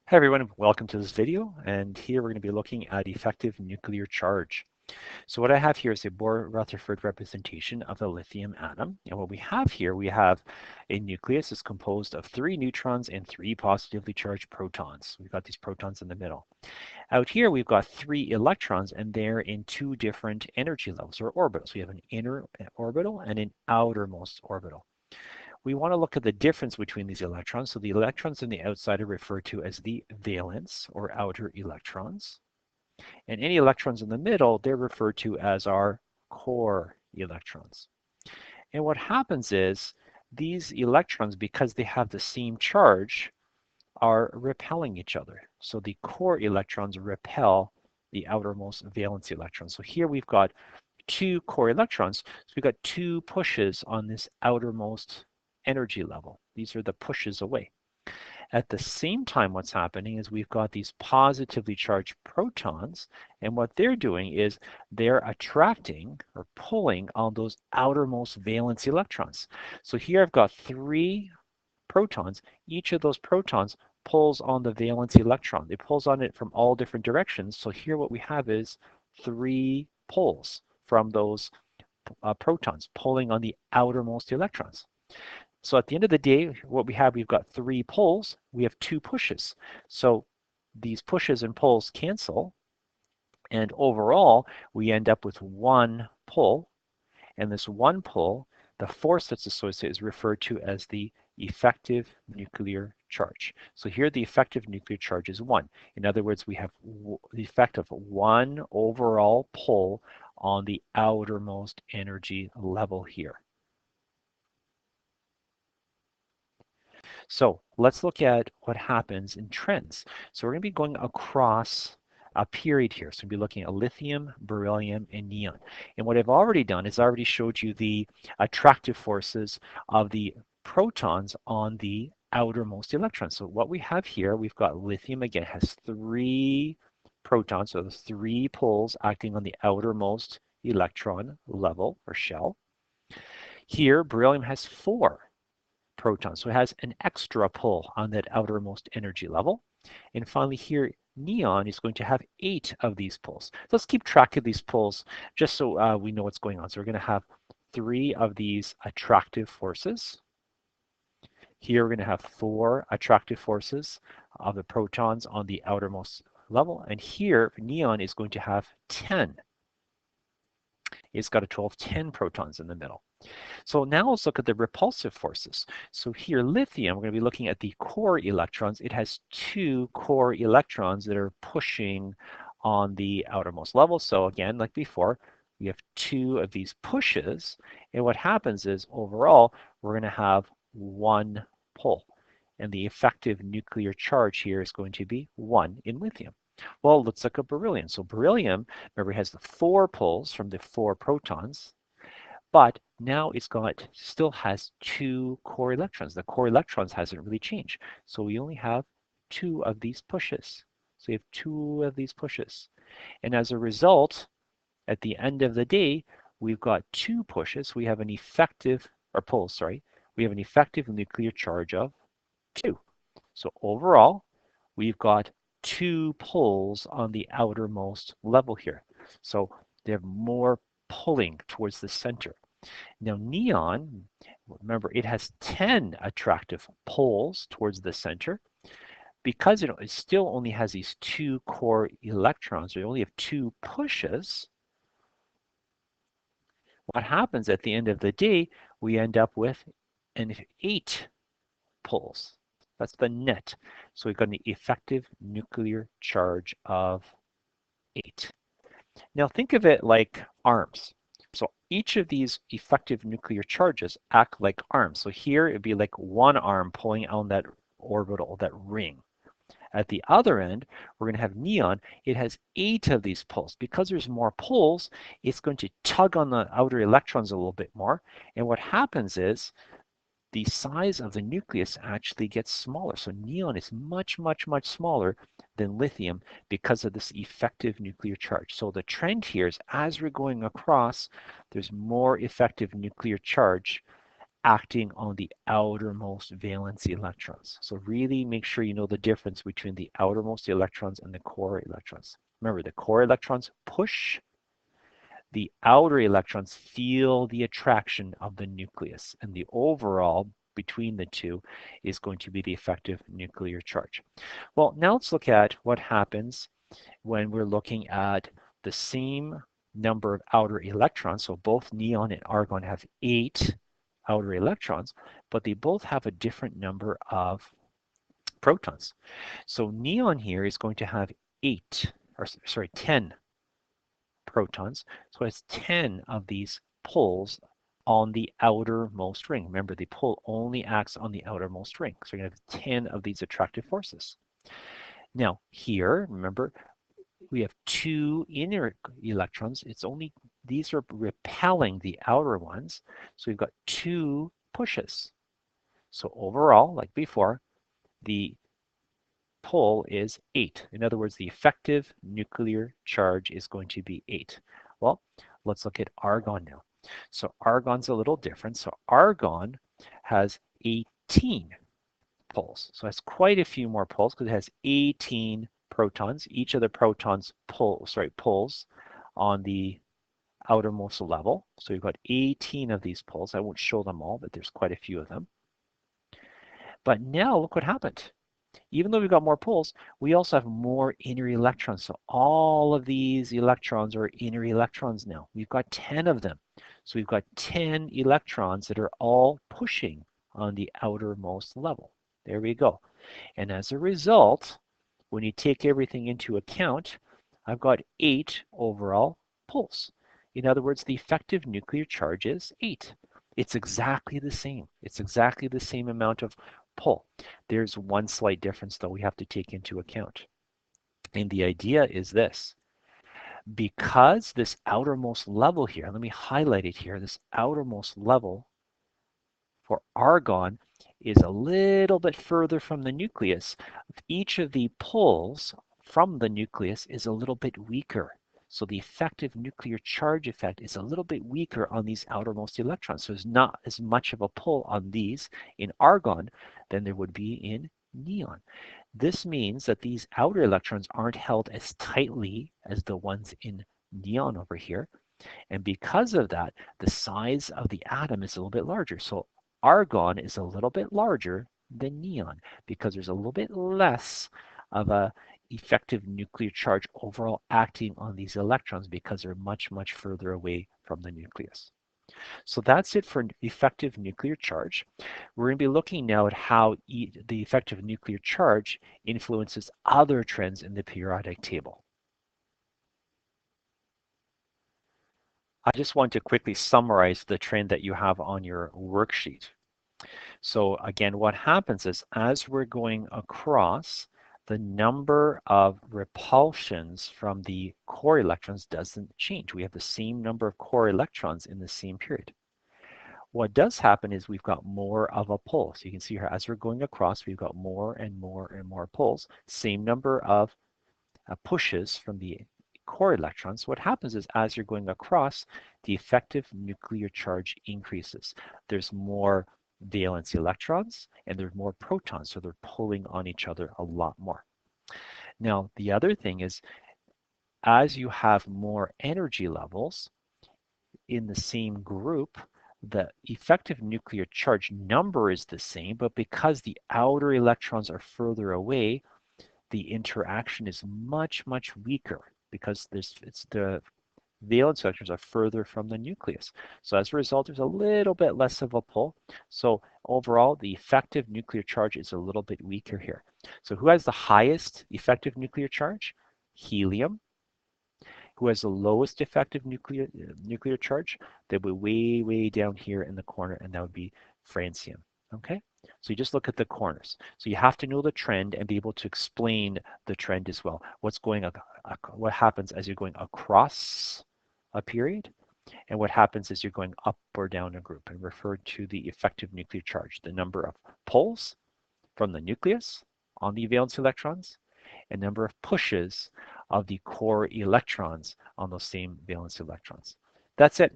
Hi everyone, welcome to this video, and here we're going to be looking at effective nuclear charge. So what I have here is a Bohr-Rutherford representation of the lithium atom, and what we have here, we have a nucleus is composed of 3 neutrons and 3 positively charged protons. We've got these protons in the middle. Out here we've got 3 electrons, and they're in 2 different energy levels or orbitals. We have an inner orbital and an outermost orbital. We want to look at the difference between these electrons. So the electrons on the outside are referred to as the valence or outer electrons. And any electrons in the middle, they're referred to as our core electrons. And what happens is these electrons, because they have the same charge, are repelling each other. So the core electrons repel the outermost valence electrons. So here we've got 2 core electrons. So we've got 2 pushes on this outermost energy level. These are the pushes away. At the same time, what's happening is we've got these positively charged protons, and what they're doing is they're attracting or pulling on those outermost valence electrons. So here I've got 3 protons. Each of those protons pulls on the valence electron. It pulls on it from all different directions. So here what we have is 3 pulls from those protons pulling on the outermost electrons. So at the end of the day, what we have, we've got 3 pulls, we have 2 pushes. So these pushes and pulls cancel, and overall, we end up with 1 pull, and this 1 pull, the force that's associated is referred to as the effective nuclear charge. So here the effective nuclear charge is 1. In other words, we have the effect of 1 overall pull on the outermost energy level here. So let's look at what happens in trends. So we're going to be going across a period here. So we'll be looking at lithium, beryllium, and neon. And what I've already done is I already showed you the attractive forces of the protons on the outermost electrons. So what we have here, we've got lithium, again, has 3 protons, so there's 3 poles acting on the outermost electron level or shell. Here, beryllium has 4 protons. So it has an extra pull on that outermost energy level. And finally here, neon is going to have 8 of these pulls. So let's keep track of these pulls just so we know what's going on. So we're going to have 3 of these attractive forces. Here we're going to have 4 attractive forces of the protons on the outermost level. And here, neon is going to have 10. It's got a total of 10 protons in the middle. So now let's look at the repulsive forces. So here, lithium, we're going to be looking at the core electrons. It has 2 core electrons that are pushing on the outermost level. So again, like before, we have 2 of these pushes. And what happens is overall, we're going to have 1 pull. And the effective nuclear charge here is going to be 1 in lithium. Well, let's look at beryllium. So beryllium, remember, has the 4 pulls from the 4 protons. But now it's got, still has 2 core electrons. The core electrons hasn't really changed. So we only have 2 of these pushes. So we have 2 of these pushes. And as a result, at the end of the day, we've got 2 pushes. We have an effective, or pulls, sorry. We have an effective nuclear charge of 2. So overall, we've got 2 pulls on the outermost level here. So they have more pulling towards the center. Now neon, remember, it has 10 attractive poles towards the center. Because it still only has these 2 core electrons, we only have 2 pushes. What happens at the end of the day, we end up with an 8 poles. That's the net. So we've got an effective nuclear charge of 8. Now think of it like arms. So each of these effective nuclear charges act like arms. So here it'd be like 1 arm pulling on that orbital, that ring. At the other end, we're going to have neon. It has 8 of these pulls. Because there's more pulls, it's going to tug on the outer electrons a little bit more. And what happens is the size of the nucleus actually gets smaller. So neon is much, much, much smaller than lithium because of this effective nuclear charge. So the trend here is as we're going across, there's more effective nuclear charge acting on the outermost valence electrons. So really make sure you know the difference between the outermost electrons and the core electrons. Remember, the core electrons push, the outer electrons feel the attraction of the nucleus, and the overall between the two is going to be the effective nuclear charge. Well, now let's look at what happens when we're looking at the same number of outer electrons. So both neon and argon have 8 outer electrons, but they both have a different number of protons. So neon here is going to have 10 protons. So it's 10 of these poles on the outermost ring. Remember, the pole only acts on the outermost ring. So you're going to have 10 of these attractive forces. Now here, remember, we have 2 inner electrons. These are repelling the outer ones. So we've got 2 pushes. So overall, like before, the pole is 8. In other words, the effective nuclear charge is going to be 8. Well, let's look at argon now. So argon's a little different. So argon has 18 poles. So it has quite a few more poles because it has 18 protons. Each of the protons pulls on the outermost level. So we've got 18 of these poles. I won't show them all, but there's quite a few of them. But now look what happened. Even though we've got more poles, we also have more inner electrons. So all of these electrons are inner electrons now. We've got 10 of them. So we've got 10 electrons that are all pushing on the outermost level. There we go. And as a result, when you take everything into account, I've got 8 overall poles. In other words, the effective nuclear charge is 8. It's exactly the same. It's exactly the same amount of pull. There's one slight difference though we have to take into account. And the idea is this. Because this outermost level here, let me highlight it here, this outermost level for argon is a little bit further from the nucleus. Each of the poles from the nucleus is a little bit weaker. So the effective nuclear charge effect is a little bit weaker on these outermost electrons. So there's not as much of a pull on these in argon than there would be in neon. This means that these outer electrons aren't held as tightly as the ones in neon over here. And because of that, the size of the atom is a little bit larger. So argon is a little bit larger than neon because there's a little bit less of a effective nuclear charge overall acting on these electrons because they're much, much further away from the nucleus. So that's it for effective nuclear charge. We're going to be looking now at how the effective nuclear charge influences other trends in the periodic table. I just want to quickly summarize the trend that you have on your worksheet. So again, what happens is as we're going across, the number of repulsions from the core electrons doesn't change. We have the same number of core electrons in the same period. What does happen is we've got more of a pull. So you can see here, as we're going across, we've got more and more and more pulls. Same number of pushes from the core electrons. What happens is as you're going across, the effective nuclear charge increases. There's more valence electrons and there's more protons, so they're pulling on each other a lot more. Now, the other thing is, as you have more energy levels in the same group, the effective nuclear charge number is the same, but because the outer electrons are further away, the interaction is much, much weaker because the valence electrons are further from the nucleus. So as a result, there's a little bit less of a pull. So overall, the effective nuclear charge is a little bit weaker here. So who has the highest effective nuclear charge? Helium. Who has the lowest effective nuclear charge? That would be way, way down here in the corner, and that would be francium. Okay? So you just look at the corners. So you have to know the trend and be able to explain the trend as well. What happens as you're going across a period, and what happens as you're going up or down a group, and refer to the effective nuclear charge, the number of pulls from the nucleus on the valence electrons, and number of pushes of the core electrons on those same valence electrons. That's it.